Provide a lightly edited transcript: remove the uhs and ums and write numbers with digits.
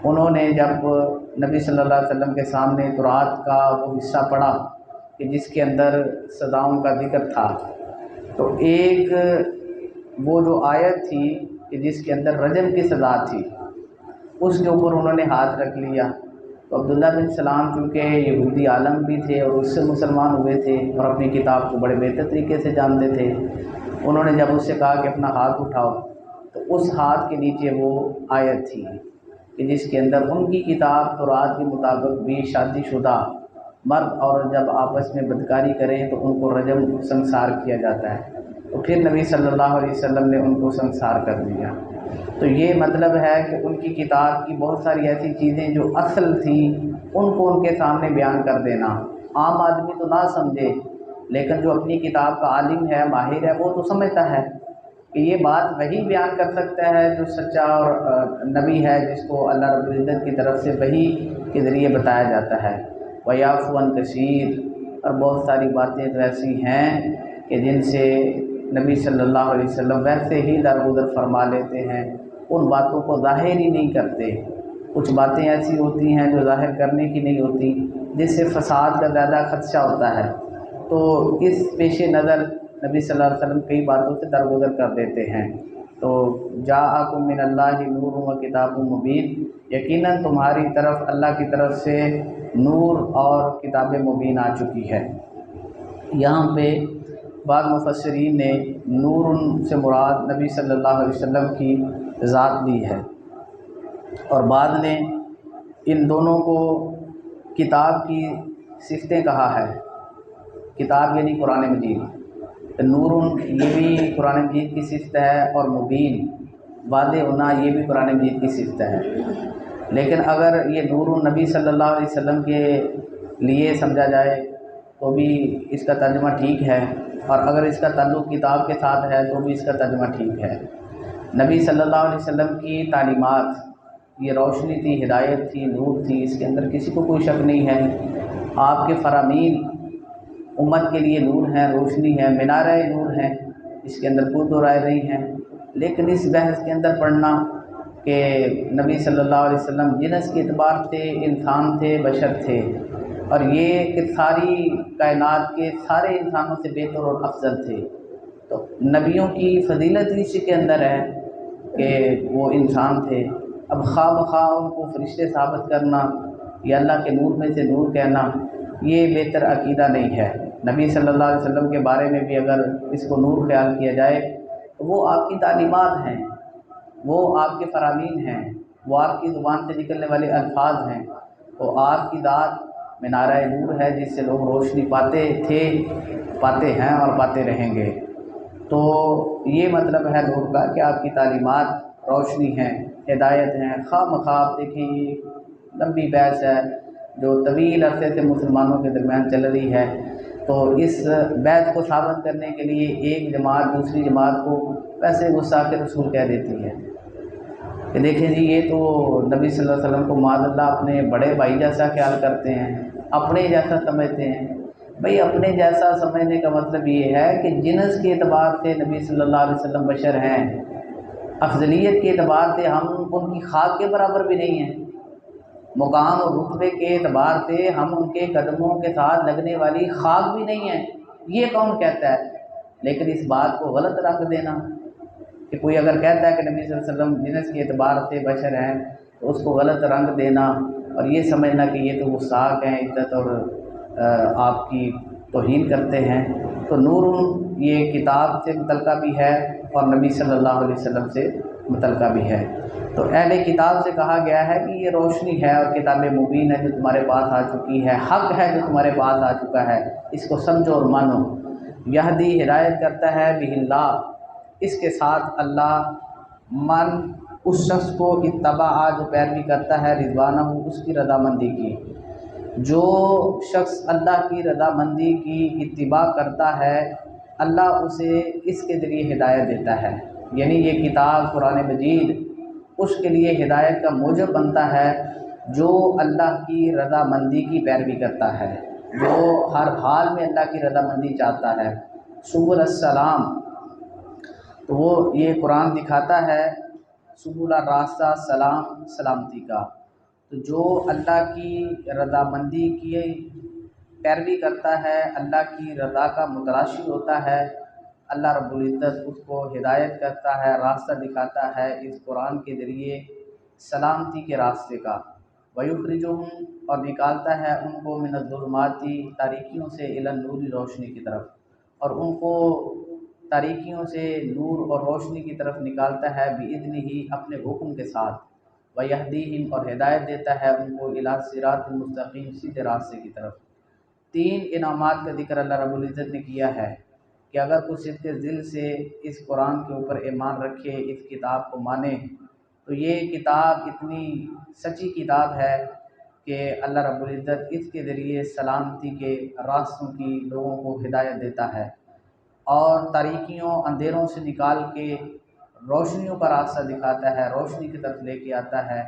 انہوں نے جب نبی صلی اللہ علیہ وسلم کے سامنے تورات کا وہ حصہ پڑھا کہ جس کے اندر سزاؤں کا ذکر تھا، تو ایک وہ جو آیت تھی کہ جس کے اندر رجم کی سزا تھی، اس کے اوپر انہوں نے ہاتھ رکھ لیا۔ تو عبداللہ بن سلام چونکہ یہودی عالم بھی تھے اور اس سے مسلمان ہوئے تھے اور اپنی کتاب کو بڑے بہتر طریقے سے جانتے تھے، انہوں نے جب اس سے کہا کہ اپنا ہاتھ اٹھاؤ، تو اس ہاتھ کے نیچے وہ آیت تھی کہ جس کے اندر ان کی کتاب تورات کے مطابق بھی شادی شدہ مرد اور جب آپس میں بدکاری کریں تو ان کو رجم سنسار کیا جاتا ہے۔ تو پھر نبی صلی اللہ علیہ وسلم نے ان کو سنسار کر دیا۔ تو یہ مطلب ہے کہ ان کی کتاب کی بہت ساری ایسی چیزیں جو اصل تھیں ان کو ان کے سامنے بیان کر دینا، عام آدمی تو نہ سمجھے لیکن جو اپنی کتاب کا عالم ہے، ماہر ہے، وہ تو سمجھتا ہے کہ یہ بات وہی بیان کر سکتا ہے جو سچا اور نبی ہے، جس کو اللہ رب العزت کی طرف سے وحی کے ذریعے بتایا جاتا ہے۔ وَيَعْفُو عَنْ كَثِيرٍ، اور بہت ساری باتیں تو ایسی ہیں کہ جن سے نبی صلی اللہ علیہ وسلم ویسے ہی درگزر فرما لیتے ہیں، ان باتوں کو ظاہر ہی نہیں کرتے۔ کچھ باتیں ایسی ہوتی ہیں جو ظاہر کرنے کی نہیں ہوتی، جس سے فساد کا زیادہ خدشہ ہوتا ہے، تو اس پیش نظر نبی صلی اللہ علیہ وسلم کئی باتوں سے درگزر کر دیتے ہیں۔ تو جاءکم من اللہ نور و کتاب مبین، یقیناً تمہاری طرف اللہ کی طرف سے نور اور کتاب مبین آ چکی ہے۔ یہاں پہ بعض مفسرین نے نور سے مراد نبی صلی اللہ علیہ وسلم کی ذات لی ہے، اور بعض نے ان دونوں کو کتاب کی صفتیں کہا ہے۔ کتاب یعنی قرآن مجید، نور یہ بھی قرآن مجید کی صفت ہے، اور مبین واضح ہونا یہ بھی قرآن مجید کی صفت ہے۔ لیکن اگر یہ نور نبی صلی اللہ علیہ وسلم کے لیے سمجھا جائے تو بھی اس کا ترجمہ ٹھیک ہے، اور اگر اس کا تعلق کتاب کے ساتھ ہے تو بھی اس کا ترجمہ ٹھیک ہے۔ نبی صلی اللہ علیہ وسلم کی تعلیمات یہ روشنی تھی، ہدایت تھی، نور تھی، اس کے اندر کسی کو کوئی شک نہیں ہے۔ آپ کے فرامین امت کے لیے نور ہیں، روشنی ہے، مینارۂ نور ہیں، اس کے اندر کوئی دو رائے نہیں ہے۔ لیکن اس بحث کے اندر پڑھنا کہ نبی صلی اللہ علیہ وسلم جنس کے اعتبار سے انسان تھے، بشر تھے، اور یہ کہ ساری کائنات کے سارے انسانوں سے بہتر اور افضل تھے، تو نبیوں کی فضیلت اسی کے اندر ہے کہ وہ انسان تھے۔ اب خواہ مخواہ ان کو فرشتے ثابت کرنا یا اللہ کے نور میں سے نور کہنا، یہ بہتر عقیدہ نہیں ہے۔ نبی صلی اللہ علیہ وسلم کے بارے میں بھی اگر اس کو نور خیال کیا جائے تو وہ آپ کی تعلیمات ہیں، وہ آپ کے فرامین ہیں، وہ آپ کی زبان سے نکلنے والے الفاظ ہیں، تو آپ کی ذات مینارۂ نور ہے جس سے لوگ روشنی پاتے تھے، پاتے ہیں اور پاتے رہیں گے۔ تو یہ مطلب ہے نور کا کہ آپ کی تعلیمات روشنی ہیں، ہدایت ہیں۔ خواہ مخواہ آپ دیکھیں یہ لمبی بحث ہے جو طویل عرصے سے مسلمانوں کے درمیان چل رہی ہے، تو اس بحث کو ثابت کرنے کے لیے ایک جماعت دوسری جماعت کو ویسے گستاخ رسول کہہ دیتی ہے کہ دیکھیں جی یہ تو نبی صلی اللہ علیہ وسلم کو معاذ اللہ اپنے بڑے بھائی جیسا خیال کرتے ہیں، اپنے جیسا سمجھتے ہیں۔ بھئی اپنے جیسا سمجھنے کا مطلب یہ ہے کہ جنس کے اعتبار سے نبی صلی اللہ علیہ وسلم بشر ہیں، افضلیت کے اعتبار سے ہم ان کی خاک کے برابر بھی نہیں ہیں، مقام اور رتبے کے اعتبار سے ہم ان کے قدموں کے ساتھ لگنے والی خاک بھی نہیں ہیں، یہ کون کہتا ہے؟ لیکن اس بات کو غلط رنگ دینا کہ کوئی اگر کہتا ہے کہ نبی صلی اللہ علیہ وسلم جنس کے اعتبار سے بشر ہیں تو اس کو غلط رنگ دینا اور یہ سمجھنا کہ یہ تو گستاخ ہیں، عزت اور آپ کی توہین کرتے ہیں۔ تو نور یہ کتاب سے متعلقہ بھی ہے اور نبی صلی اللہ علیہ وسلم سے متعلقہ بھی ہے۔ تو اہل کتاب سے کہا گیا ہے کہ یہ روشنی ہے اور کتاب مبین ہے جو تمہارے پاس آ چکی ہے، حق ہے جو تمہارے پاس آ چکا ہے، اس کو سمجھو اور مانو۔ یہدی ہدایت کرتا ہے بہ اللہ، اس کے ساتھ اللہ، من اس شخص کو اتبع جو پیروی کرتا ہے، رضوانہ اس کی رضامندی کی، جو شخص اللہ کی رضامندی کی اتباع کرتا ہے اللہ اسے اس کے ذریعے ہدایت دیتا ہے، یعنی یہ کتاب قرآن مجید اس کے لیے ہدایت کا موجب بنتا ہے جو اللہ کی رضامندی کی پیروی کرتا ہے، جو ہر حال میں اللہ کی رضامندی چاہتا ہے۔ سبل السلام، تو وہ یہ قرآن دکھاتا ہے سبل راستہ سلام سلامتی کا۔ تو جو اللہ کی رضامندی کی پیروی کرتا ہے، اللہ کی رضا کا متلاشی ہوتا ہے، اللہ رب العزت اس کو ہدایت کرتا ہے، راستہ دکھاتا ہے اس قرآن کے ذریعے سلامتی کے راستے کا۔ وَيُخْرِجُهُمْ اور نکالتا ہے ان کو من الظلمات تاریکیوں سے الی النور روشنی کی طرف، اور ان کو تاریکیوں سے نور اور روشنی کی طرف نکالتا ہے بِإِذْنِهِ اپنے حکم کے ساتھ۔ وَيَهْدِيهِمْ اور ہدایت دیتا ہے ان کو الی الصراط المستقیم سیدھے راستے کی طرف۔ تین انعامات کا ذکر اللہ رب العزت نے کیا ہے کہ اگر کوئی صدق دل سے اس قرآن کے اوپر ایمان رکھے، اس کتاب کو مانے، تو یہ کتاب اتنی سچی کتاب ہے کہ اللہ رب العزت اس کے ذریعے سلامتی کے راستوں کی لوگوں کو ہدایت دیتا ہے، اور تاریکیوں اندھیروں سے نکال کے روشنیوں کا راستہ دکھاتا ہے، روشنی کی طرف لے کے آتا ہے۔